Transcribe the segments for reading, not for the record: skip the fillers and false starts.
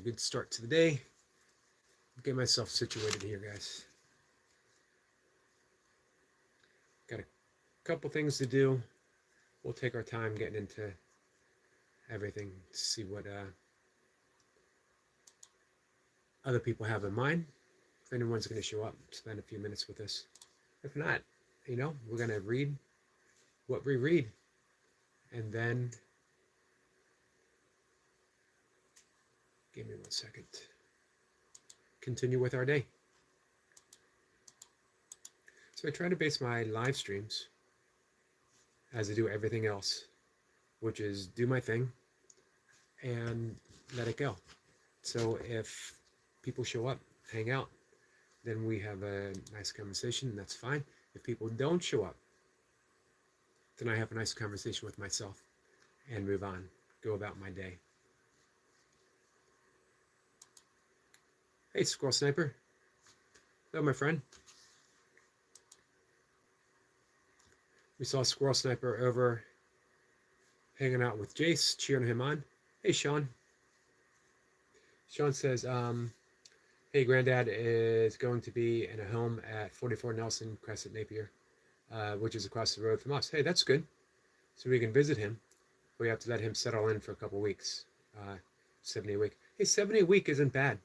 good start to the day. Get myself situated here, guys. Got a couple things to do. We'll take our time getting into everything to see what other people have in mind. If anyone's going to show up, spend a few minutes with us. If not, we're going to read what we read. And then, give me 1 second. Continue with our day. So I try to base my live streams as I do everything else, which is do my thing and let it go. So if people show up, hang out, then we have a nice conversation, and that's fine. If people don't show up, then I have a nice conversation with myself and move on, go about my day. Hey, Squirrel Sniper. Hello, my friend. We saw Squirrel Sniper over hanging out with Jace, cheering him on. Hey, Sean. Sean says, hey, Granddad is going to be in a home at 44 Nelson Crescent, Napier, which is across the road from us. Hey, that's good. So we can visit him. We have to let him settle in for a couple weeks. 70 a week. Hey, 70 a week isn't bad.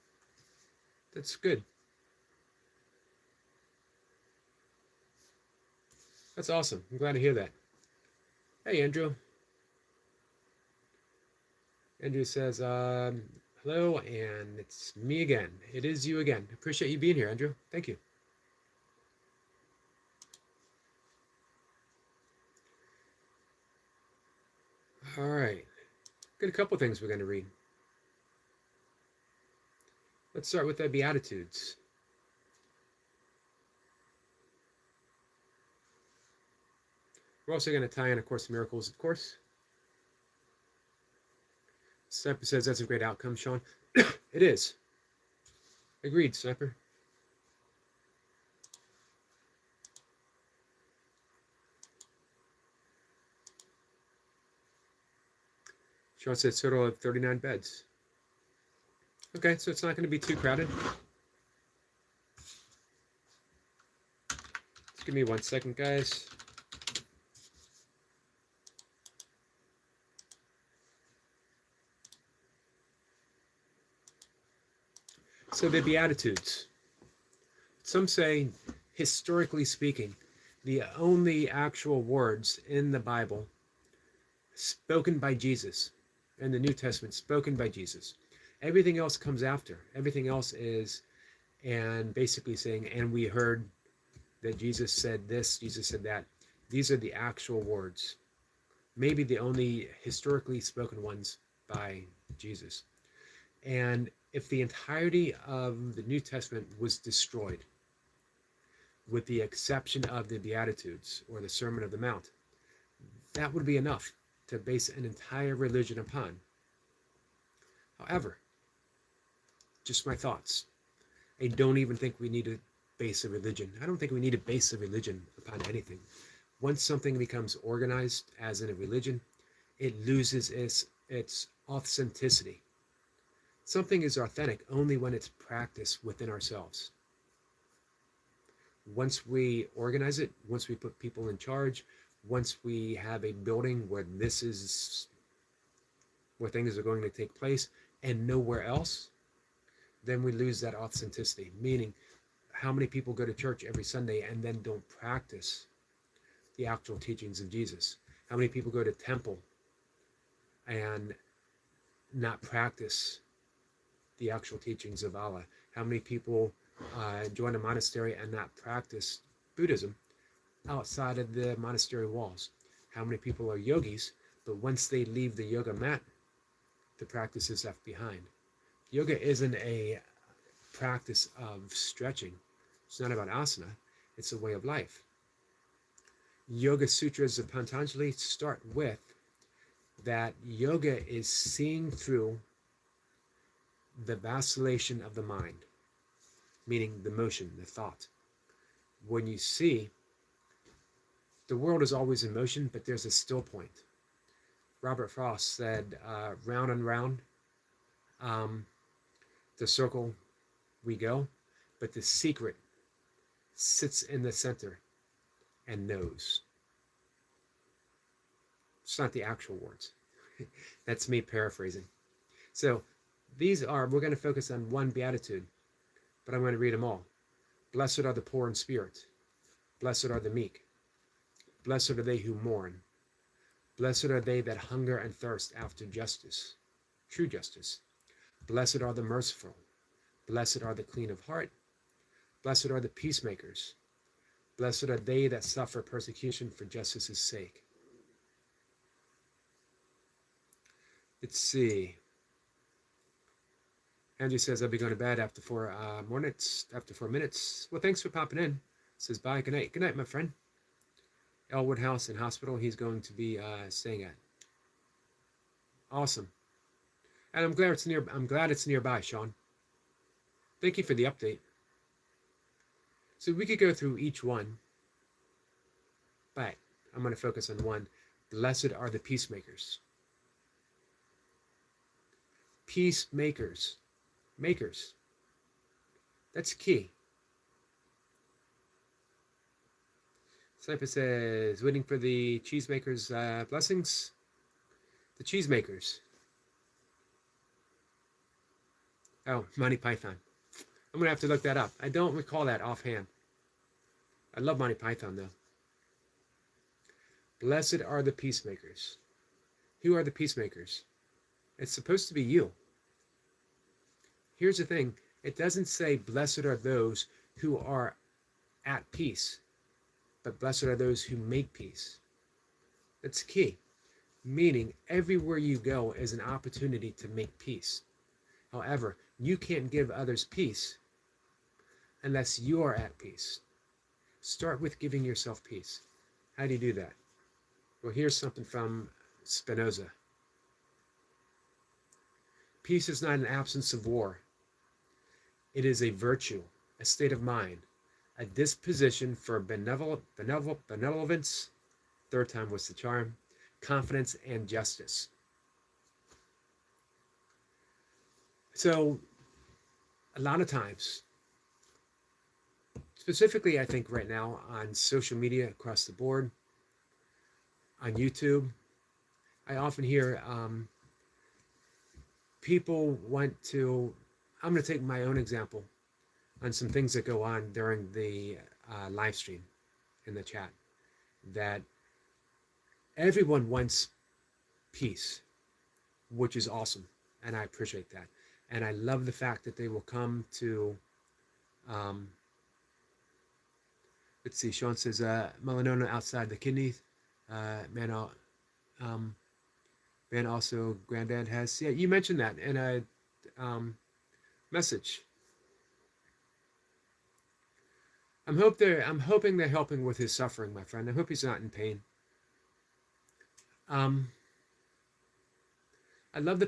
That's good. That's awesome. I'm glad to hear that. Hey, Andrew. Andrew says, hello, and it's me again. It is you again. Appreciate you being here, Andrew. Thank you. All right. Got a couple things we're going to read. Let's start with the Beatitudes. We're also going to tie in A Course in Miracles, of course. Sniper says that's a great outcome, Sean. It is. Agreed, Sniper. Sean says total of 39 beds. Okay, so it's not going to be too crowded. Just give me 1 second, guys. So the Beatitudes. Some say, historically speaking, the only actual words in the Bible spoken by Jesus, in the New Testament, spoken by Jesus. Everything else comes after. Everything else is, and basically saying, and we heard that Jesus said this, Jesus said that. These are the actual words. Maybe the only historically spoken ones by Jesus. And if the entirety of the New Testament was destroyed, with the exception of the Beatitudes or the Sermon of the Mount, that would be enough to base an entire religion upon. However, just my thoughts. I don't even think we need to base a religion. I don't think we need to base a religion upon anything. Once something becomes organized as in a religion, it loses its authenticity. Something is authentic only when it's practiced within ourselves. Once we organize it, once we put people in charge, once we have a building where this is where things are going to take place and nowhere else, then we lose that authenticity. Meaning, how many people go to church every Sunday and then don't practice the actual teachings of Jesus? How many people go to temple and not practice the actual teachings of Allah? How many people join a monastery and not practice Buddhism outside of the monastery walls? How many people are yogis, but once they leave the yoga mat, the practice is left behind? Yoga isn't a practice of stretching. It's not about asana. It's a way of life. Yoga Sutras of Patanjali start with that yoga is seeing through the vacillation of the mind, meaning the motion, the thought. When you see, the world is always in motion, but there's a still point. Robert Frost said, round and round, the circle we go, but the secret sits in the center and knows. It's not the actual words. That's me paraphrasing. So we're going to focus on one beatitude, but I'm going to read them all. Blessed are the poor in spirit. Blessed are the meek. Blessed are they who mourn. Blessed are they that hunger and thirst after justice, true justice. Blessed are the merciful. Blessed are the clean of heart. Blessed are the peacemakers. Blessed are they that suffer persecution for justice's sake. Let's see. Andrew says, I'll be going to bed after 4 minutes. Well, thanks for popping in. Says bye. Good night. Good night, my friend. Elwood House and Hospital he's going to be staying at. Awesome. And I'm glad it's nearby, Sean. Thank you for the update. So we could go through each one, but I'm going to focus on one. Blessed are the peacemakers. Peacemakers. Makers. That's key. Sniper says, waiting for the cheesemakers' blessings. The cheesemakers. Oh, Monty Python. I'm going to have to look that up. I don't recall that offhand. I love Monty Python, though. Blessed are the peacemakers. Who are the peacemakers? It's supposed to be you. Here's the thing. It doesn't say, blessed are those who are at peace, but blessed are those who make peace. That's key. Meaning, everywhere you go is an opportunity to make peace. However, you can't give others peace unless you are at peace. Start with giving yourself peace. How do you do that? Well, here's something from Spinoza. Peace is not an absence of war. It is a virtue, a state of mind, a disposition for benevolence, third time was the charm, confidence, and justice. So, a lot of times, specifically I think right now on social media across the board, on YouTube, I often hear people want to, I'm going to take my own example on some things that go on during the live stream in the chat, that everyone wants peace, which is awesome, and I appreciate that. And I love the fact that they will come to, let's see, Sean says, melanoma outside the kidneys, man also granddad has, yeah, you mentioned that in a message. I'm hoping they're helping with his suffering, my friend. I hope he's not in pain. I love the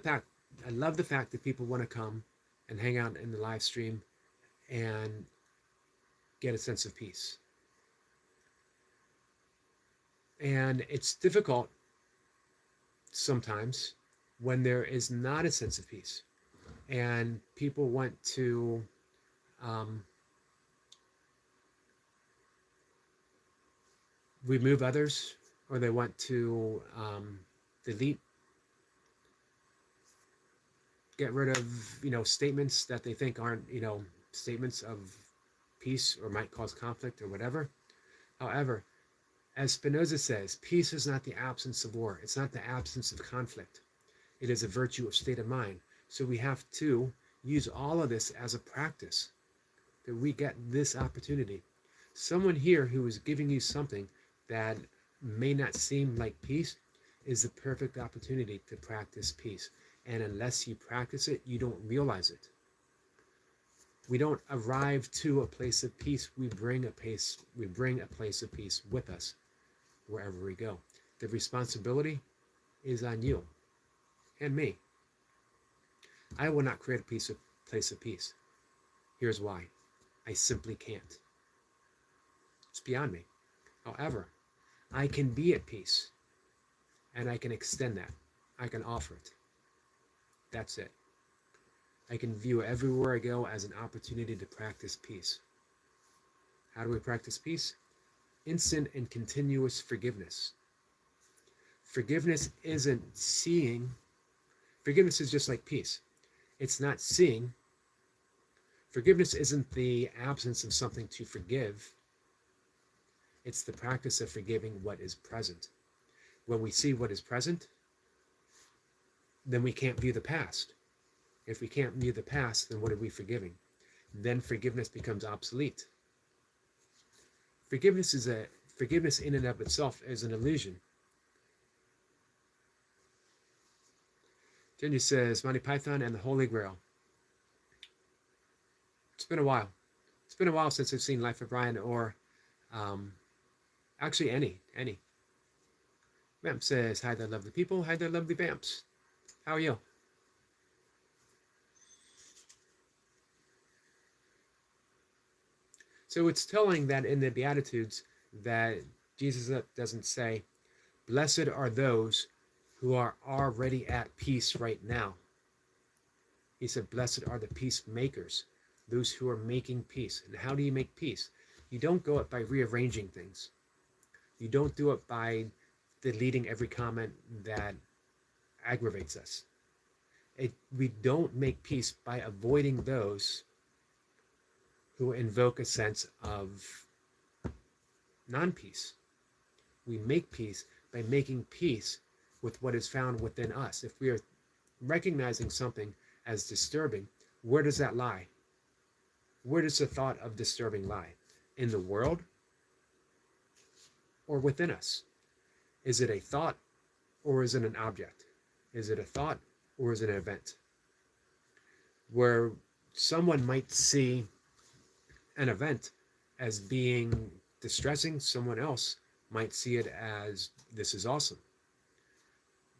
fact that people want to come and hang out in the live stream and get a sense of peace. And it's difficult sometimes when there is not a sense of peace and people want to remove others, or they want to delete, get rid of, statements that they think aren't, statements of peace or might cause conflict or whatever. However, as Spinoza says, peace is not the absence of war. It's not the absence of conflict. It is a virtue of state of mind. So we have to use all of this as a practice, that we get this opportunity. Someone here who is giving you something that may not seem like peace is the perfect opportunity to practice peace. And unless you practice it, you don't realize it. We don't arrive to a place of peace. We bring a place of peace with us wherever we go. The responsibility is on you and me. I will not create a place of peace. Here's why. I simply can't. It's beyond me. However, I can be at peace, and I can extend that. I can offer it. That's it. I can view everywhere I go as an opportunity to practice peace. How do we practice peace? Instant and continuous forgiveness. Forgiveness isn't seeing. Forgiveness is just like peace. It's not seeing. Forgiveness isn't the absence of something to forgive. It's the practice of forgiving what is present. When we see what is present, then we can't view the past. If we can't view the past, then what are we forgiving? Then forgiveness becomes obsolete. Forgiveness in and of itself is an illusion. Jenny says, Monty Python and the Holy Grail. It's been a while. It's been a while since I've seen Life of Brian or actually any. Vamp says, hi there, lovely people. Hi there, lovely vamps. How are you? So it's telling that in the Beatitudes that Jesus doesn't say, blessed are those who are already at peace right now. He said, blessed are the peacemakers, those who are making peace. And how do you make peace? You don't go it by rearranging things. You don't do it by deleting every comment that aggravates us. We don't make peace by avoiding those who invoke a sense of non-peace. We make peace by making peace with what is found within us. If we are recognizing something as disturbing, where does that lie? Where does the thought of disturbing lie? In the world or within us? Is it a thought or is it an object? Is it a thought or is it an event? Where someone might see an event as being distressing, someone else might see it as, this is awesome.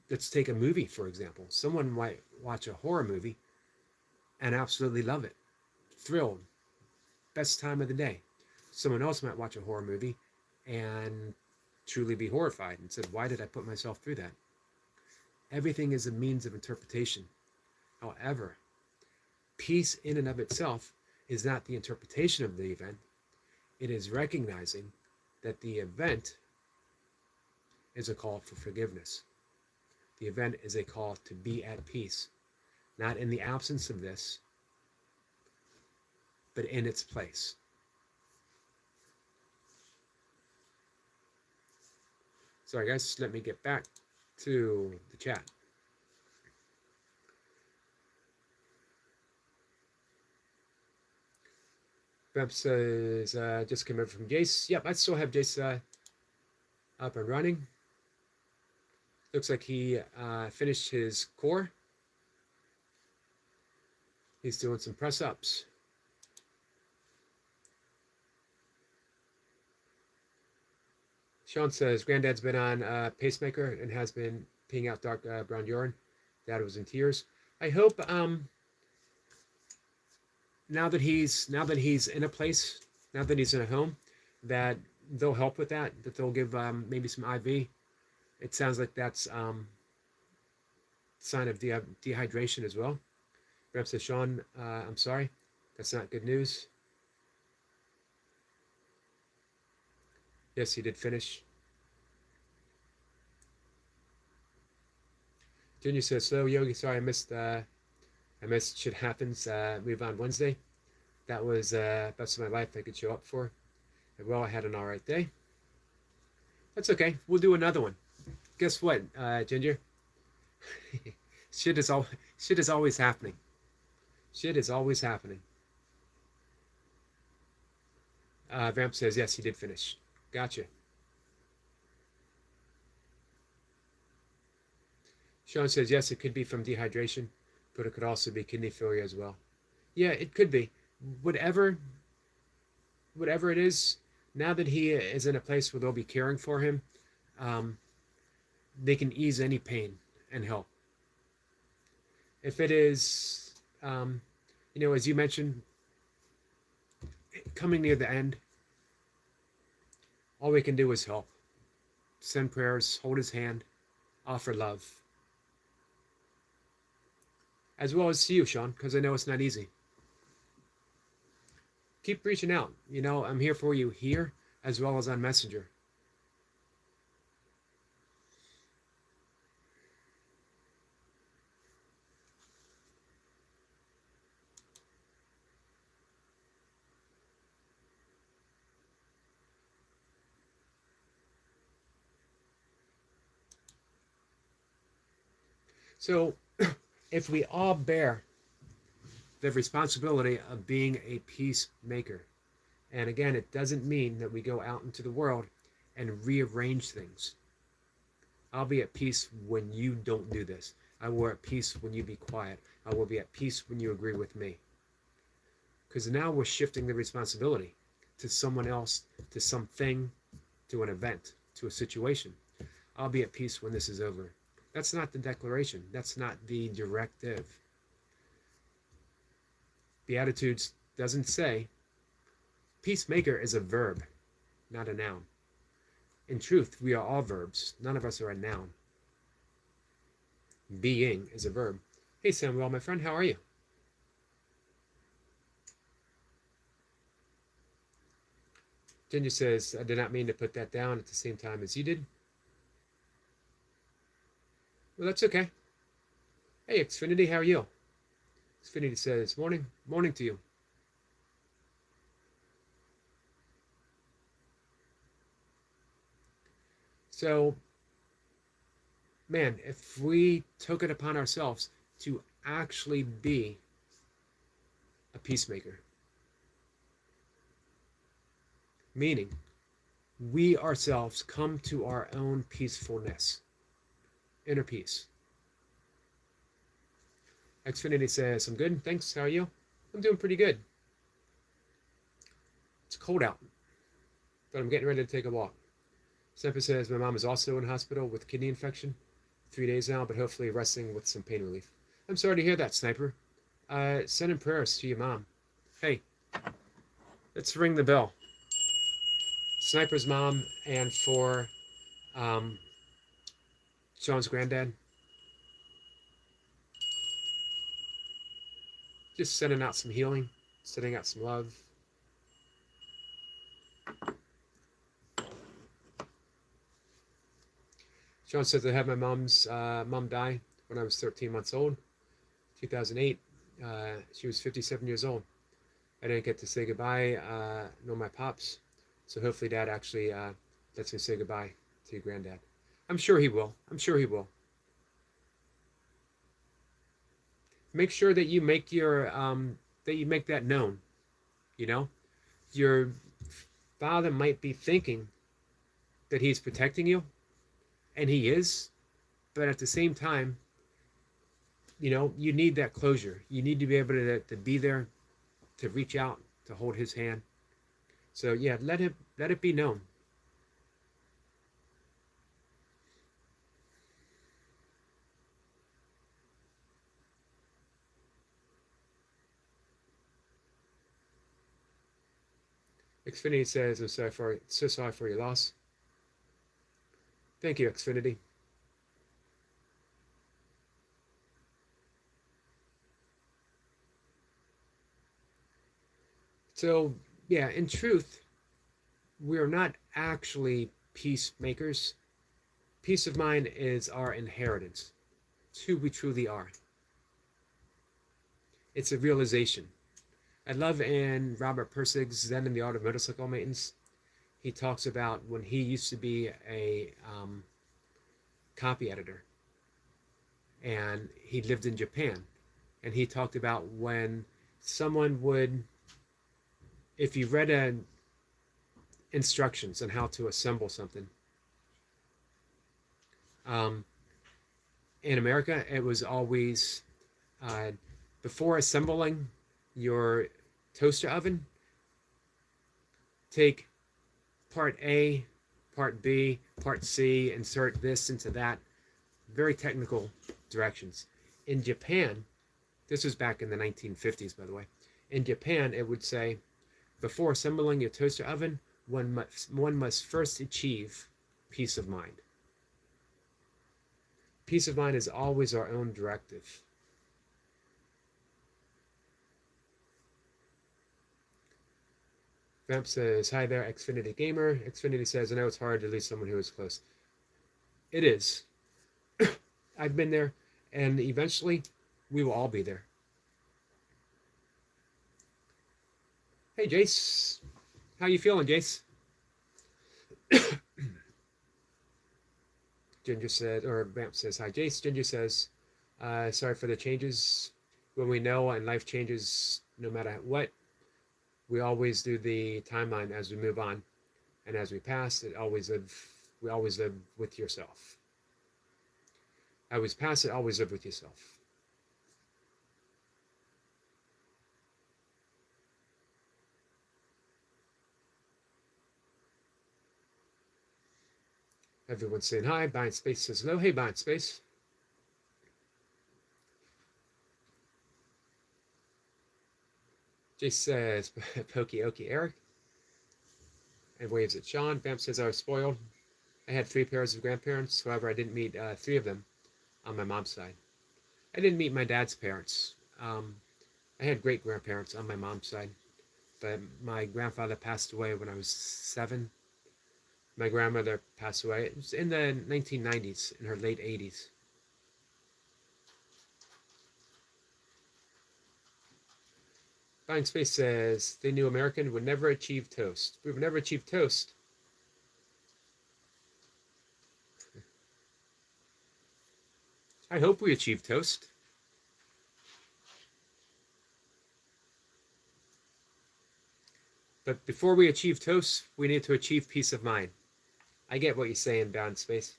Let's take a movie, for example. Someone might watch a horror movie and absolutely love it. Thrilled. Best time of the day. Someone else might watch a horror movie and truly be horrified and said, why did I put myself through that? Everything is a means of interpretation. However, peace in and of itself is not the interpretation of the event. It is recognizing that the event is a call for forgiveness. The event is a call to be at peace, not in the absence of this, but in its place. Sorry guys, let me get back to the chat. Beb says, just came over from Jace. Yep, I still have Jace up and running. Looks like he finished his core. He's doing some press-ups. Sean says, Granddad's been on pacemaker and has been peeing out dark brown urine. Dad was in tears. I hope now that he's in a place, now that he's in a home, that they'll help with that they'll give maybe some IV. It sounds like that's sign of dehydration as well. Perhaps says, Sean, I'm sorry, that's not good news. Yes, he did finish. Junior says, so Yogi, sorry I missed Shit Happens move on Wednesday. That was best of my life I could show up for. Well, I had an all right day. That's okay. We'll do another one. Guess what, Ginger? Shit is always happening. Shit is always happening. Vamp says, yes, he did finish. Gotcha. Sean says, yes, it could be from dehydration, but it could also be kidney failure as well. Yeah, it could be. Whatever it is, now that he is in a place where they'll be caring for him, they can ease any pain and help. If it is, as you mentioned, coming near the end, all we can do is help. Send prayers, hold his hand, offer love. as well as to you, Sean, because I know it's not easy. Keep reaching out. You know, I'm here for you here as well as on Messenger. So, if we all bear the responsibility of being a peacemaker, and again, it doesn't mean that we go out into the world and rearrange things. I'll be at peace when you don't do this. I will be at peace when you be quiet. I will be at peace when you agree with me. Because now we're shifting the responsibility to someone else, to something, to an event, to a situation. I'll be at peace when this is over. That's not the declaration. That's not the directive. Beatitudes doesn't say. Peacemaker is a verb, not a noun. In truth, we are all verbs. None of us are a noun. Being is a verb. Hey, Samuel, my friend, how are you? Ginger says, I did not mean to put that down at the same time as you did. Well, that's okay. Hey, Xfinity, how are you? Xfinity says, morning. Morning to you. So, man, if we took it upon ourselves to actually be a peacemaker, meaning we ourselves come to our own peacefulness, inner peace. Xfinity says, I'm good, thanks, how are you? I'm doing pretty good. It's cold out, but I'm getting ready to take a walk. Sniper says, my mom is also in hospital with kidney infection. 3 days now, but hopefully resting with some pain relief. I'm sorry to hear that, Sniper. Sending prayers to your mom. Hey, let's ring the bell. Sniper's mom and for Sean's granddad. Just sending out some healing, sending out some love. Sean says I had my mom's mom die when I was 13 months old, 2008. She was 57 years old. I didn't get to say goodbye, nor my pops. So hopefully Dad actually lets me say goodbye to your granddad. I'm sure he will. I'm sure he will. Make sure that you make your that known. You know, your father might be thinking that he's protecting you, and he is, but at the same time, you know, you need that closure. You need to be able to be there, to reach out, to hold his hand. So yeah, let it be known. Xfinity says, I'm so sorry for your loss. Thank you, Xfinity. So yeah, in truth, we're not actually peacemakers. Peace of mind is our inheritance. It's who we truly are. It's a realization. I love in Robert Pirsig's Zen in the Art of Motorcycle Maintenance, he talks about when he used to be a copy editor and he lived in Japan. And he talked about when someone would, if you read instructions on how to assemble something, in America, it was always before assembling your toaster oven, take part A, part B, part C, insert this into that. Very technical directions. In Japan, this was back in the 1950s, by the way. In Japan, it would say, before assembling your toaster oven, one must first achieve peace of mind. Peace of mind is always our own directive. Vamp says, hi there, Xfinity Gamer. Xfinity says, I know it's hard to lose someone who is close. It is. I've been there, and eventually we will all be there. Hey, Jace. How you feeling, Jace? Ginger said, or Vamp says, hi, Jace. Ginger says, sorry for the changes. When we know and life changes, no matter what, we always do the timeline as we move on. And as we pass, we always live with yourself. Always pass it, always live with yourself. Everyone's saying hi. Bind Space says hello. Hey, Bind Space. Jace says, Pokey Okie Eric. And waves at Sean. Vamp says, I was spoiled. I had 3 pairs of grandparents. However, I didn't meet 3 of them on my mom's side. I didn't meet my dad's parents. I had great grandparents on my mom's side. But my grandfather passed away when I was 7. My grandmother passed away. It was in the 1990s, in her late 80s. Buying Space says, they knew American would never achieve toast. We would never achieve toast. I hope we achieve toast. But before we achieve toast, we need to achieve peace of mind. I get what you're saying, Bound Space.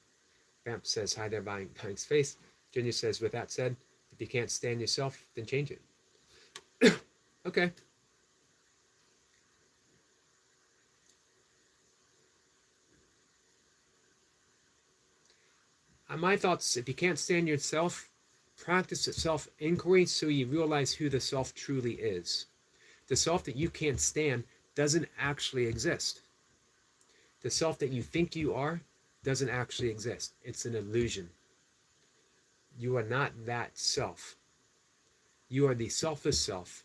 Vamp says, hi there, Buying Space. Junior says, with that said, if you can't stand yourself, then change it. Okay. My thoughts, if you can't stand yourself, practice self-inquiry so you realize who the self truly is. The self that you can't stand doesn't actually exist. The self that you think you are doesn't actually exist. It's an illusion. You are not that self. You are the selfless self,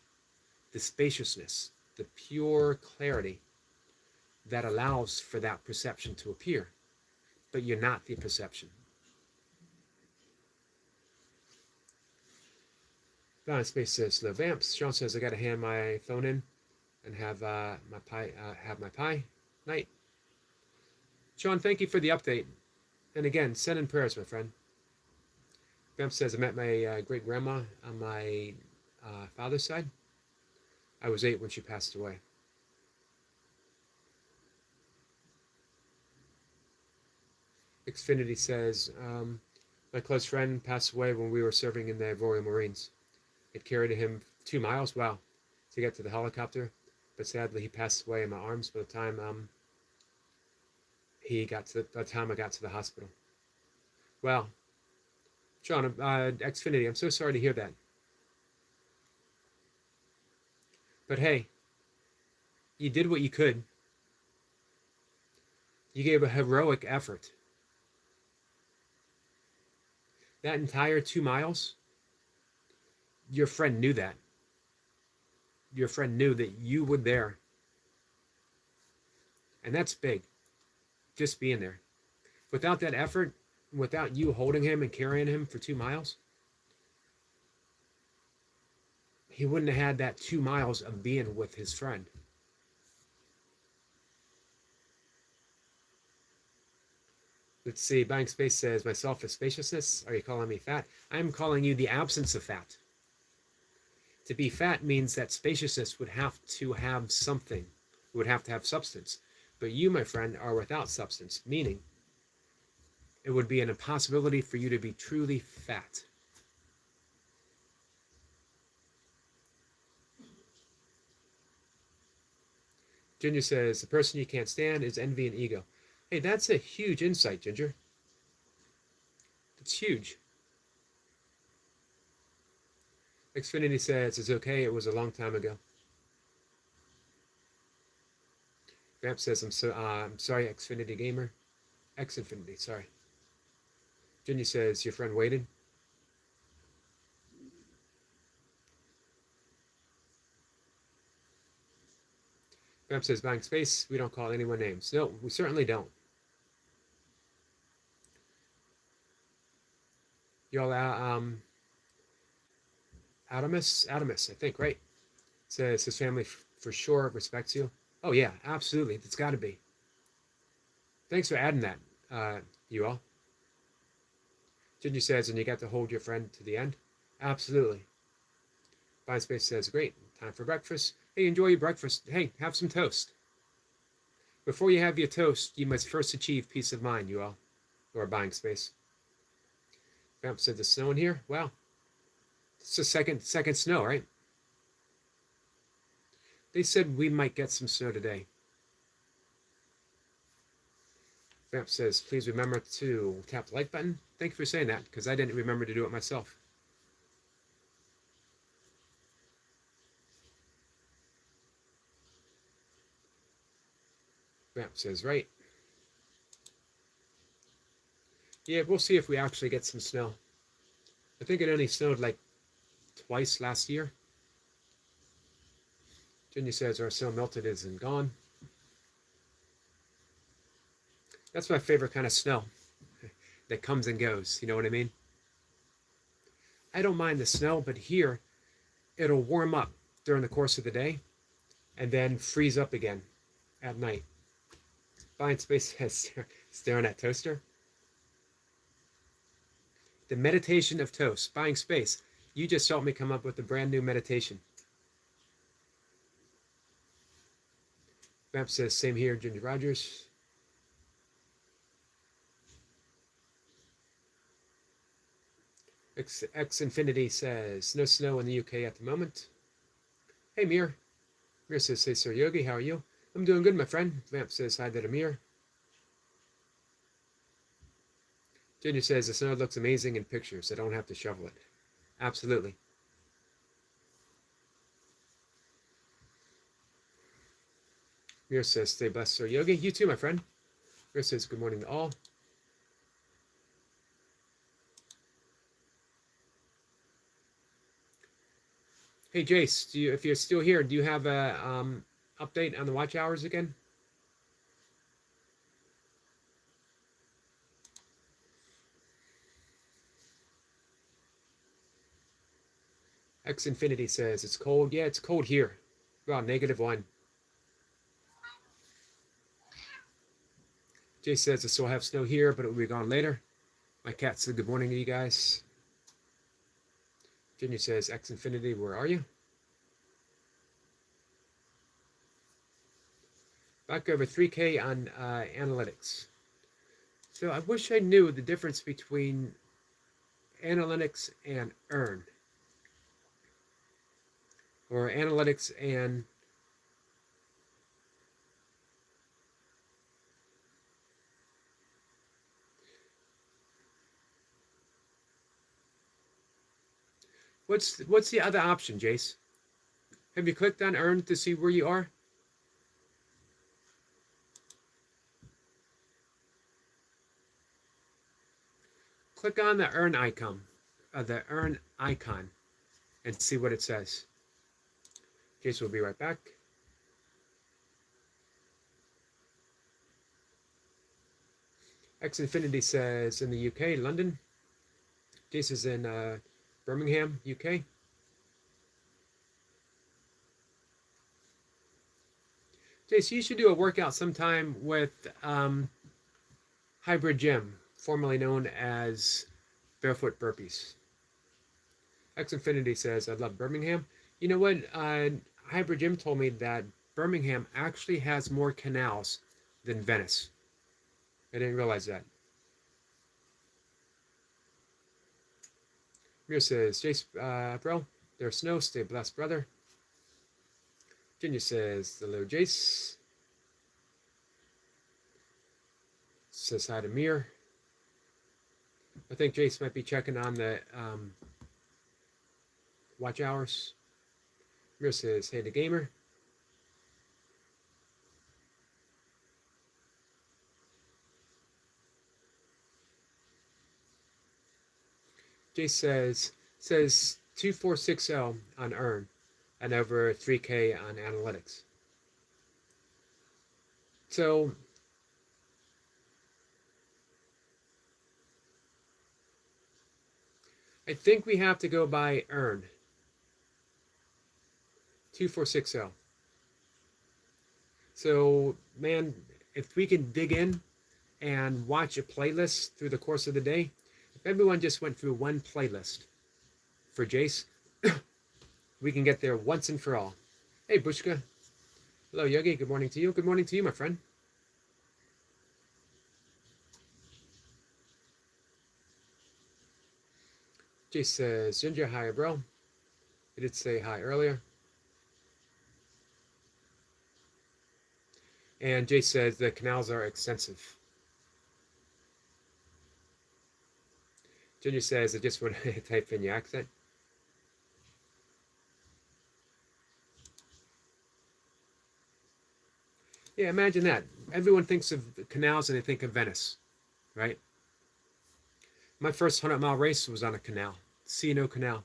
the spaciousness, the pure clarity that allows for that perception to appear. But you're not the perception. Balance Space says slow vamps. Sean says I gotta hand my phone in and have my pie night. Sean, thank you for the update. And again, send in prayers, my friend. Vamp says I met my great grandma on my father's side. I was 8 when she passed away. Xfinity says my close friend passed away when we were serving in the Royal Marines. It carried him 2 miles, wow, to get to the helicopter. But sadly, he passed away in my arms by the time I got to the hospital. Wow. Sean, Xfinity, I'm so sorry to hear that. But hey, you did what you could. You gave a heroic effort. That entire 2 miles, your friend knew that. Your friend knew that you were there. And that's big. Just being there. Without that effort, without you holding him and carrying him for 2 miles, he wouldn't have had that 2 miles of being with his friend. Let's see. Buying Space says, myself is spaciousness. Are you calling me fat? I'm calling you the absence of fat. To be fat means that spaciousness would have to have something. It would have to have substance. But you, my friend, are without substance, meaning it would be an impossibility for you to be truly fat. Ginger says, the person you can't stand is envy and ego. Hey, that's a huge insight, Ginger. It's huge. Xfinity says, it's okay, it was a long time ago. Vamp says, I'm sorry, Xfinity Gamer. Xfinity, sorry. Ginger says, your friend waited. Vamp says, buying space, we don't call anyone names. No, we certainly don't. Y'all, Adamus, I think, right? Says his family for sure respects you. Oh, yeah, absolutely. It's got to be. Thanks for adding that, you all. Ginger says, and you got to hold your friend to the end? Absolutely. Fine Space says, great. Time for breakfast. Hey, enjoy your breakfast. Hey, have some toast. Before you have your toast, you must first achieve peace of mind, you all. Or buying space. Vamp said, the snow in here? Wow. It's the second snow, right? They said we might get some snow today. Vamp says, please remember to tap the like button. Thank you for saying that, because I didn't remember to do it myself. Vamp says, right. Yeah, we'll see if we actually get some snow. I think it only snowed like twice last year. Ginger says our snow melted isn't gone. That's my favorite kind of snow that comes and goes. You know what I mean? I don't mind the snow, but here it'll warm up during the course of the day and then freeze up again at night. Buying space says staring at toaster. The meditation of toast. Buying space. You just helped me come up with a brand new meditation. Vamp says, same here, Ginger Rogers. X Infinity says, no snow in the UK at the moment. Hey, Mir. Mir says, hey, Sir Yogi, how are you? I'm doing good, my friend. Vamp says, hi there to Mir. Ginger says, the snow looks amazing in pictures. I don't have to shovel it. Absolutely. Mir says, stay blessed, Sir Yogi. You too, my friend. Mir says, good morning to all. Hey, Jace, if you're still here, do you have a update on the watch hours again? X Infinity says, it's cold. Yeah, it's cold here. About -1. Jay says, I still have snow here, but it will be gone later. My cat said good morning to you guys. Junior says, X Infinity, where are you? Back over 3K on analytics. So I wish I knew the difference between analytics and earn. Or analytics and what's the other option, Jace? Have you clicked on earn to see where you are? Click on the earn icon, and see what it says. Jace will be right back. X Infinity says in the UK, London. Jace is in Birmingham, UK. Jace, you should do a workout sometime with Hybrid Gym, formerly known as Barefoot Burpees. X Infinity says, I love Birmingham. You know what? Hybrid Gym told me that Birmingham actually has more canals than Venice. I didn't realize that. Mir says, Jace, bro, there's snow. Stay blessed, brother. Ginger says, hello, Jace. Says hi to Mir. I think Jace might be checking on the watch hours. Mir says, hey, the gamer. Jace says 2460 on earn and over 3K on analytics. So I think we have to go by earn 2460. So man, if we can dig in and watch a playlist through the course of the day, if everyone just went through one playlist for Jace, we can get there once and for all. Hey Bushka. Hello Yogi, good morning to you. Good morning to you, my friend. Jace says, Ginger, hi bro. I did say hi earlier. And Jace says the canals are extensive. Ginger says, I just want to type in your accent. Yeah, imagine that. Everyone thinks of canals and they think of Venice, right? My first 100-mile race was on a canal, C&O Canal.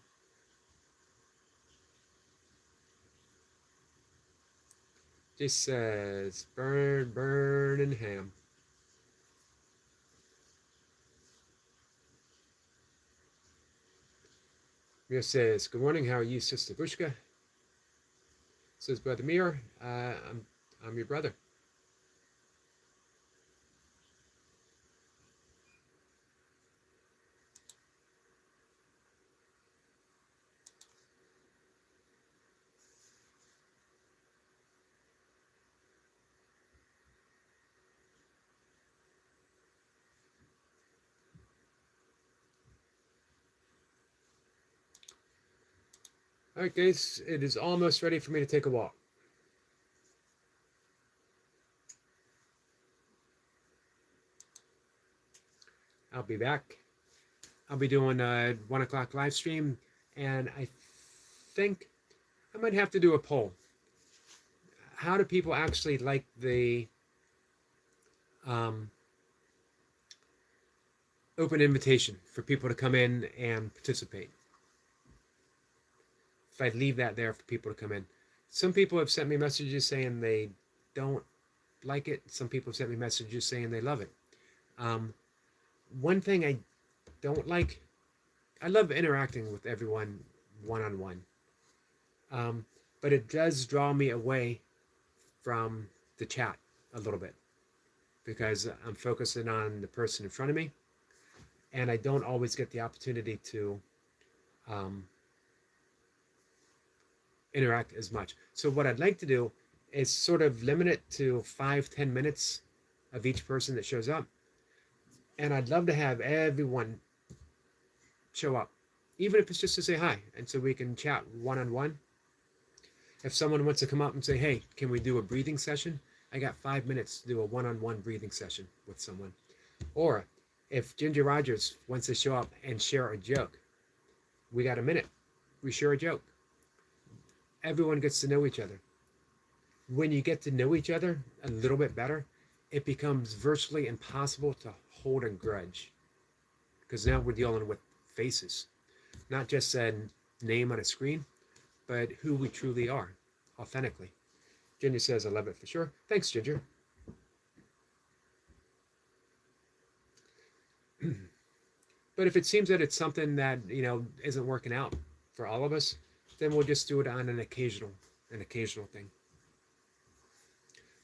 Just says, burn and ham. Mia says, good morning, how are you, Sister Bushka? Says, Brother Mir, I'm your brother. All right, guys, it is almost ready for me to take a walk. I'll be back. I'll be doing a 1 o'clock live stream, and I think I might have to do a poll. How do people actually like the open invitation for people to come in and participate? If I leave that there for people to come in. Some people have sent me messages saying they don't like it. Some people have sent me messages saying they love it. One thing I don't like, I love interacting with everyone one-on-one. But it does draw me away from the chat a little bit because I'm focusing on the person in front of me and I don't always get the opportunity to interact as much. So what I'd like to do is sort of limit it to 5-10 minutes of each person that shows up. And I'd love to have everyone show up, even if it's just to say hi, and so we can chat one-on-one. If someone wants to come up and say, hey, can we do a breathing session? I got 5 minutes to do a one-on-one breathing session with someone. Or if Ginger Rogers wants to show up and share a joke, we got a minute. We share a joke. Everyone gets to know each other. When you get to know each other a little bit better, it becomes virtually impossible to hold a grudge. Because now we're dealing with faces, not just a name on a screen, but who we truly are, authentically. Ginger says, I love it for sure. Thanks, Ginger. But if it seems that it's something that, isn't working out for all of us, then we'll just do it on an occasional thing.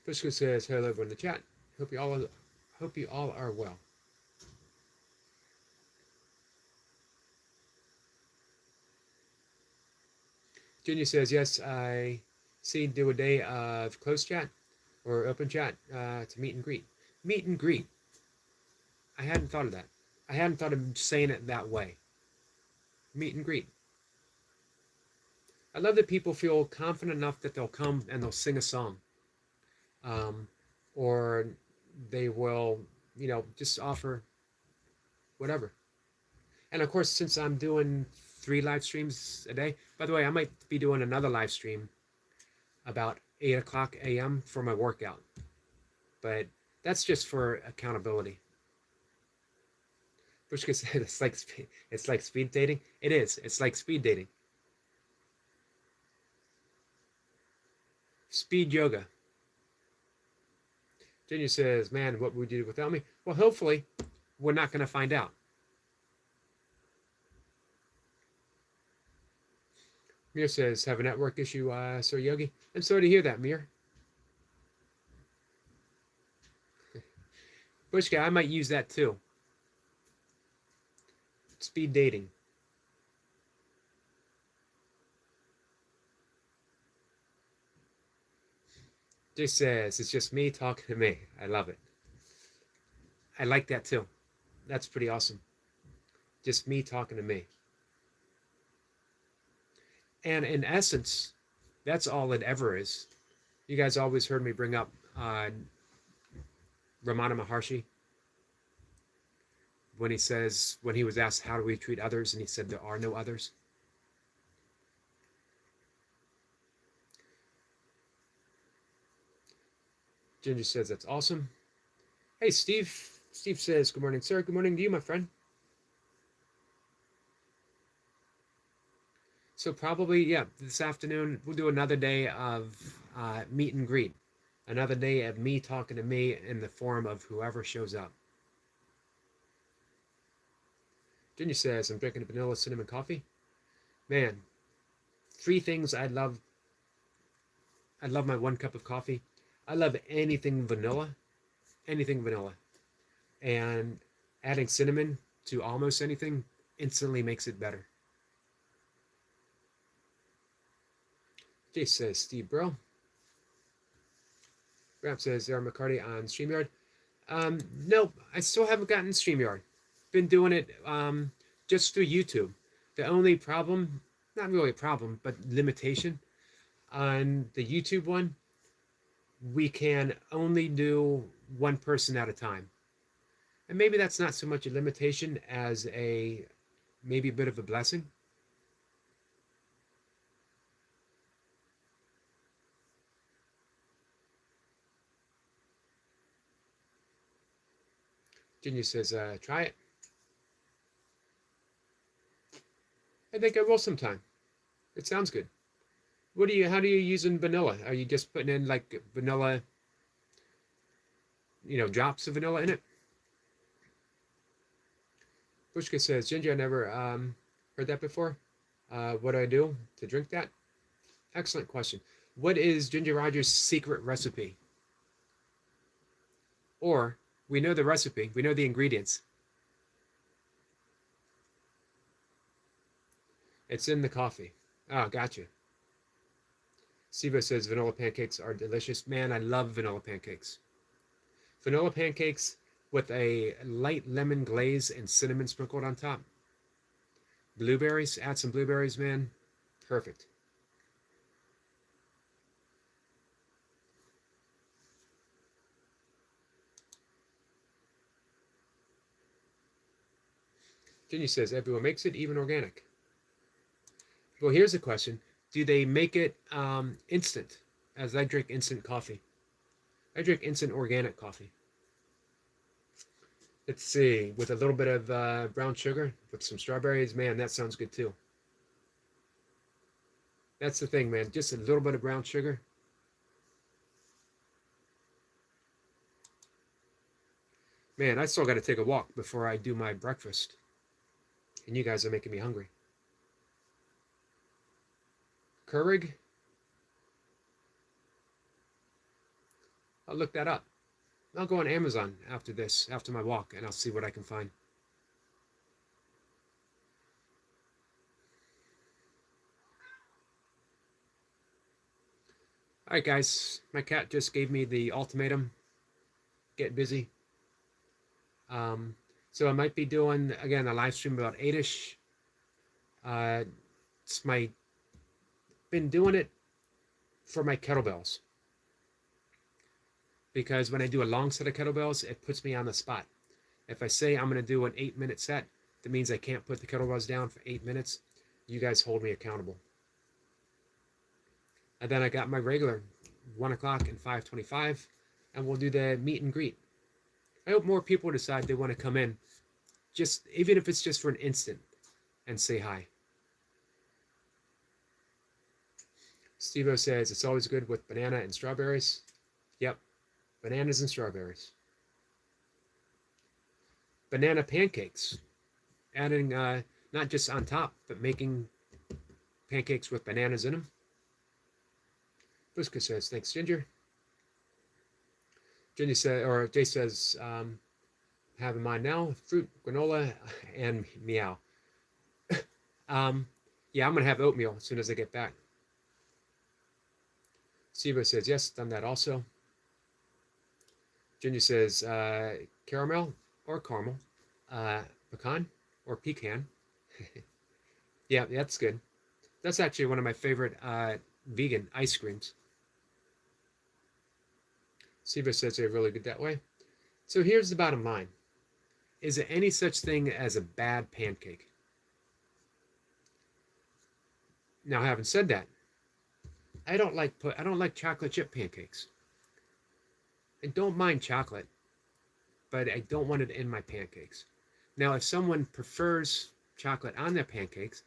Pushka says, hello everyone in the chat. Hope you all are well. Ginger says, yes, I see do a day of closed chat or open chat to meet and greet. Meet and greet. I hadn't thought of that. I hadn't thought of saying it that way. Meet and greet. I love that people feel confident enough that they'll come and they'll sing a song. Or they will, just offer whatever. And of course, since I'm doing 3 live streams a day, by the way, I might be doing another live stream about 8 o'clock a.m. for my workout. But that's just for accountability. Bushka said it's like speed dating. It is. It's like speed dating. Speed yoga. Ginger says, man, what would you do without me? Well, hopefully, we're not going to find out. Mir says, have a network issue, Sir Yogi. I'm sorry to hear that, Mir. Bush guy, I might use that too. Speed dating. Just says, it's just me talking to me. I love it. I like that too. That's pretty awesome. Just me talking to me. And in essence, that's all it ever is. You guys always heard me bring up Ramana Maharshi when he says, when he was asked, how do we treat others? And he said, there are no others. Ginger says, that's awesome. Hey, Steve. Steve says, good morning, sir. Good morning to you, my friend. So probably, yeah, this afternoon, we'll do another day of meet and greet. Another day of me talking to me in the form of whoever shows up. Ginger says, I'm drinking a vanilla cinnamon coffee. Man, 3 things I love. I love my 1 cup of coffee. I love anything vanilla. Anything vanilla. And adding cinnamon to almost anything instantly makes it better. Jay says, Steve, bro. Graham says, Aaron McCarty on StreamYard. Nope, I still haven't gotten StreamYard. Been doing it just through YouTube. The only problem, not really a problem, but limitation on the YouTube one, we can only do 1 person at a time. And maybe that's not so much a limitation as maybe a bit of a blessing. Ginger says, try it. I think I will sometime. It sounds good. How do you use in vanilla? Are you just putting in like vanilla, drops of vanilla in it? Bushka says, Ginger, I never heard that before. What do I do to drink that? Excellent question. What is Ginger Rogers' secret recipe? Or, we know the recipe, we know the ingredients. It's in the coffee. Oh, gotcha. Siva says vanilla pancakes are delicious. Man, I love vanilla pancakes. Vanilla pancakes with a light lemon glaze and cinnamon sprinkled on top. Blueberries, add some blueberries, man. Perfect. Ginny says everyone makes it, even organic. Well, here's a question. Do they make it instant? As I drink instant coffee. I drink instant organic coffee. Let's see, with a little bit of brown sugar, with some strawberries, man, that sounds good too. That's the thing, man, just a little bit of brown sugar. Man, I still got to take a walk before I do my breakfast. And you guys are making me hungry. Keurig? I'll look that up. I'll go on Amazon after this, after my walk, and I'll see what I can find. All right, guys. My cat just gave me the ultimatum. Get busy. So I might be doing, again, a live stream about 8-ish. Been doing it for my kettlebells. Because when I do a long set of kettlebells, it puts me on the spot. If I say I'm going to do an 8-minute set, that means I can't put the kettlebells down for 8 minutes. You guys hold me accountable. And then I got my regular 1 o'clock and 5:25, and we'll do the meet and greet. I hope more people decide they want to come in, just even if it's just for an instant, and say hi. Steve-O says it's always good with banana and strawberries. Yep. Bananas and strawberries. Banana pancakes. Adding not just on top, but making pancakes with bananas in them. Buska says, thanks, Ginger. Jenny says, or Jay says, have in mind now, fruit, granola, and meow. Yeah, I'm going to have oatmeal as soon as I get back. Siva says, yes, done that also. Ginger says, caramel or caramel, pecan or pecan. Yeah, that's good. That's actually one of my favorite vegan ice creams. Siva says they're really good that way. So here's the bottom line. Is there any such thing as a bad pancake? Now, having said that, I don't like chocolate chip pancakes. I don't mind chocolate, but I don't want it in my pancakes. Now, if someone prefers chocolate on their pancakes,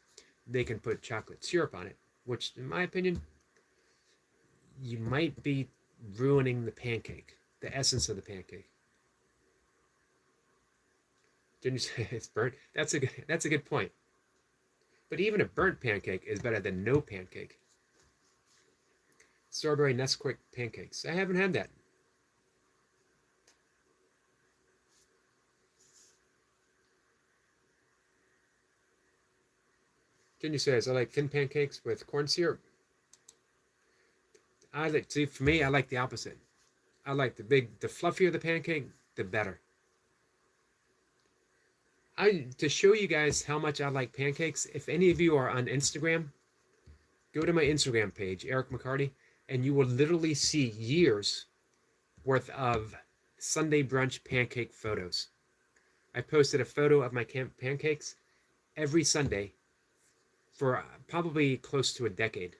they can put chocolate syrup on it, which, in my opinion, you might be ruining the pancake, the essence of the pancake. Didn't you say it's burnt? That's a good point. But even a burnt pancake is better than no pancake. Strawberry Nesquik pancakes. I haven't had that. Ginger says, I like thin pancakes with corn syrup. For me, I like the opposite. I like the fluffier the pancake, the better. To show you guys how much I like pancakes, if any of you are on Instagram, go to my Instagram page, Eric McCarty, and you will literally see years worth of Sunday brunch pancake photos. I posted a photo of my pancakes every Sunday for probably close to a decade.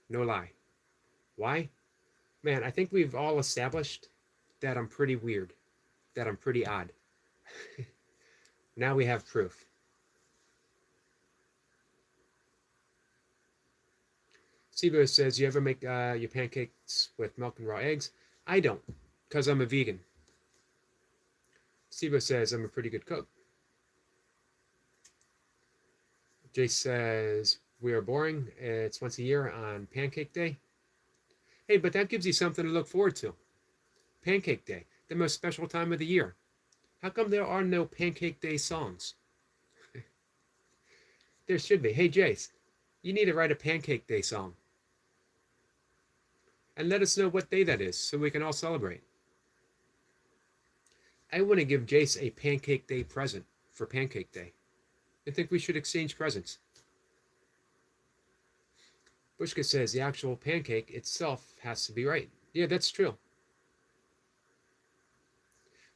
No lie. Why? Man, I think we've all established that I'm pretty weird, that I'm pretty odd. Now we have proof. Sibo says, you ever make your pancakes with milk and raw eggs? I don't, because I'm a vegan. Sibo says, I'm a pretty good cook. Jay says, we are boring. It's once a year on Pancake Day. Hey, but that gives you something to look forward to. Pancake Day, the most special time of the year. How come there are no Pancake Day songs? There should be. Hey, Jace, you need to write a Pancake Day song. And let us know what day that is so we can all celebrate. I want to give Jace a Pancake Day present for Pancake Day. I think we should exchange presents. Bushka says the actual pancake itself has to be right. Yeah, that's true.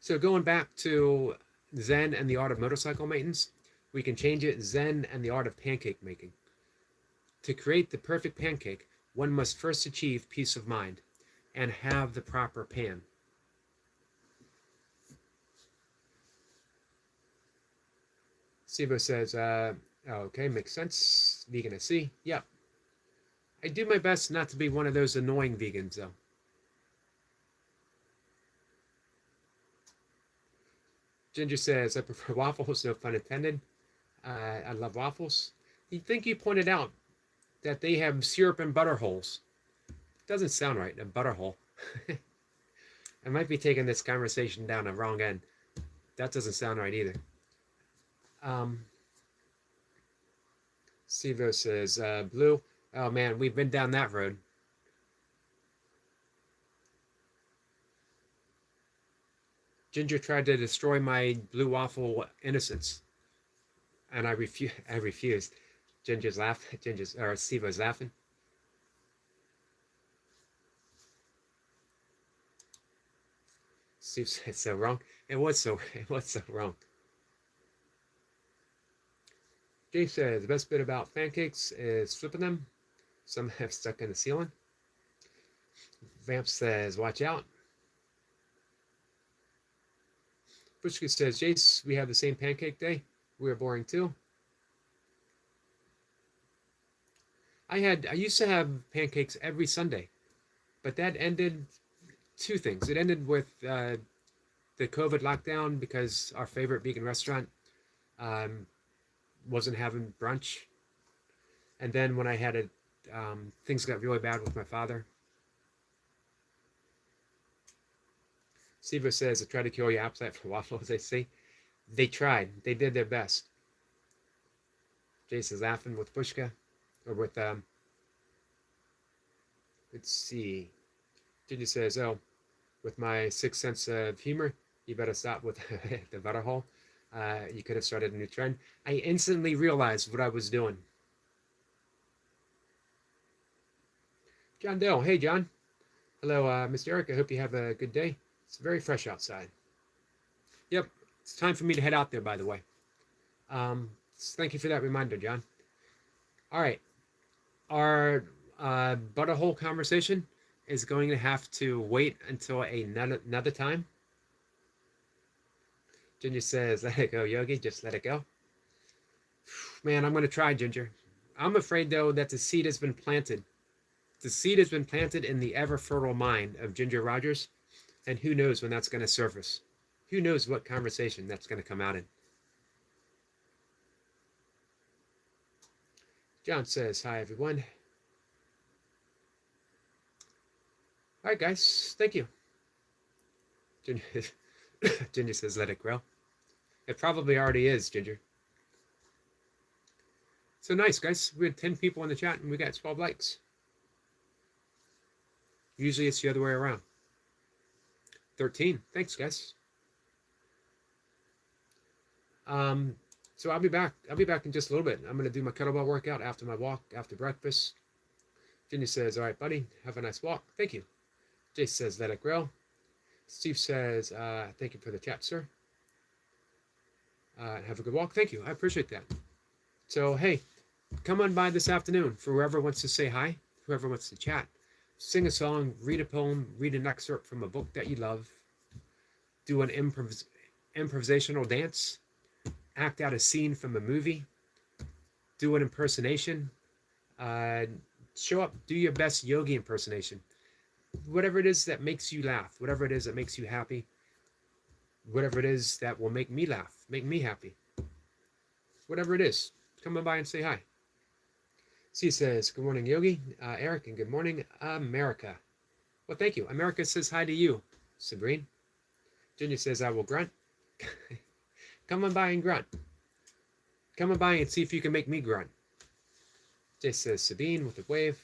So going back to Zen and the art of motorcycle maintenance, we can change it Zen and the art of pancake making. To create the perfect pancake, one must first achieve peace of mind and have the proper pan. Sibo says, okay, makes sense. Vegan I see. Yep. I do my best not to be one of those annoying vegans, though. Ginger says, I prefer waffles, no pun intended. I love waffles. You think you pointed out that they have syrup and butter holes. Doesn't sound right, a butter hole. I might be taking this conversation down a wrong end. That doesn't sound right either. Sivo says, blue. Oh man, we've been down that road. Ginger tried to destroy my blue waffle innocence, and I refused. Sivo's laughing. Steve said it's so wrong. It was so wrong. Jay says the best bit about pancakes is flipping them. Some have stuck in the ceiling. Vamp says, watch out. Bushka says, Jace, we have the same pancake day. We are boring too. I used to have pancakes every Sunday, but that ended two things. It ended with the COVID lockdown because our favorite vegan restaurant um, wasn't having brunch. And then when I had things got really bad with my father. Siva says, I tried to kill your appetite for waffles. I see. They tried. They did their best. Jace is laughing with Pushka. Or with, let's see. Ginger says, oh, with my sixth sense of humor, you better stop with the butter hole. You could have started a new trend. I instantly realized what I was doing. John Dale. Hey, John. Hello, Mr. Eric. I hope you have a good day. It's very fresh outside. Yep. It's time for me to head out there, by the way. Thank you for that reminder, John. All right. Our butterhole conversation is going to have to wait until another time. Ginger says, let it go, Yogi. Just let it go. Man, I'm going to try, Ginger. I'm afraid, though, that the seed has been planted. The seed has been planted in the ever-fertile mind of Ginger Rogers, and who knows when that's going to surface. Who knows what conversation that's going to come out in. John says, hi, everyone. All right, guys. Thank you. Ginger says, let it grow. It probably already is, Ginger. So nice, guys. We had 10 people in the chat, and we got 12 likes. Usually it's the other way around. 13. Thanks, guys. So I'll be back. I'll be back in just a little bit. I'm going to do my kettlebell workout after my walk, after breakfast. Ginny says, all right, buddy, have a nice walk. Thank you. Jace says, let it grow. Steve says, thank you for the chat, sir. Have a good walk. Thank you. I appreciate that. So, hey, come on by this afternoon for whoever wants to say hi, whoever wants to chat. Sing a song, read a poem, read an excerpt from a book that you love, do an improvisational dance, act out a scene from a movie, do an impersonation, show up, do your best Yogi impersonation. Whatever it is that makes you laugh, whatever it is that makes you happy, whatever it is that will make me laugh, make me happy. Whatever it is, come on by and say hi. C says, good morning, Yogi, Eric, and good morning, America. Well, thank you. America says hi to you, Sabrine. Ginger says, I will grunt. Come on by and grunt. Come on by and see if you can make me grunt. Jay says, Sabine with a wave.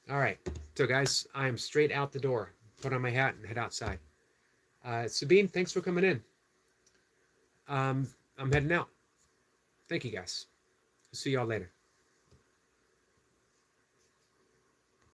All right. So, guys, I am straight out the door. Put on my hat and head outside. Sabine, thanks for coming in. I'm heading out. Thank you, guys. See y'all later.